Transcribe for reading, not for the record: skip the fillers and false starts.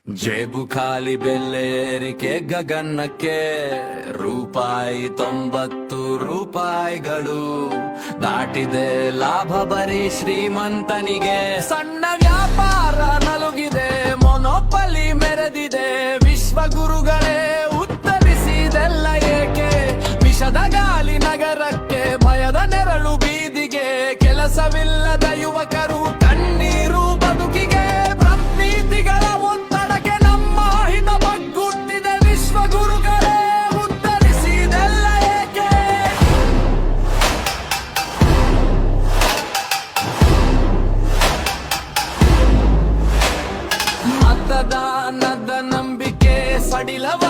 ಜೇಬು ಖಾಲಿ ಬೆಲೆ ಏರಿಕೆ ಗಗನಕ್ಕೆ ರೂಪಾಯಿ 90 ರೂಪಾಯಿಗಳು ದಾಟಿದೆ ಲಾಭ ಬರೀ ಶ್ರೀಮಂತನಿಗೆ. ಸಣ್ಣ ವ್ಯಾಪಾರ ನಲುಗಿದೆ, ಮೊನೊಪಲಿ ಮೆರೆದಿದೆ. ವಿಶ್ವಗುರುಗಳೇ ಉತ್ತರಿಸಿದೆಲ್ಲ ಏಕೆ? ವಿಷದ ಗಾಲಿ ನಗರಕ್ಕೆ, ಭಯದ ನೆರಳು ಬೀದಿಗೆ. ಕೆಲಸವಿಲ್ಲದ ಯುವಕರು ಕಣ್ಣೀರು ಬದುಕಿಗೆ. ಪ್ರತೀತಿಗಳ ಒತ್ತಡಕ್ಕೆ ನಮ್ಮ ಹಿತ ಬಗ್ಗುತ್ತಿದೆ. ವಿಶ್ವಗುರುಗಳೇ ಉತ್ತರಿಸಿದೆಲ್ಲ ಏಕೆ? ಮತದಾನದ ನಂಬಿಕೆ ಸಡಿಲವ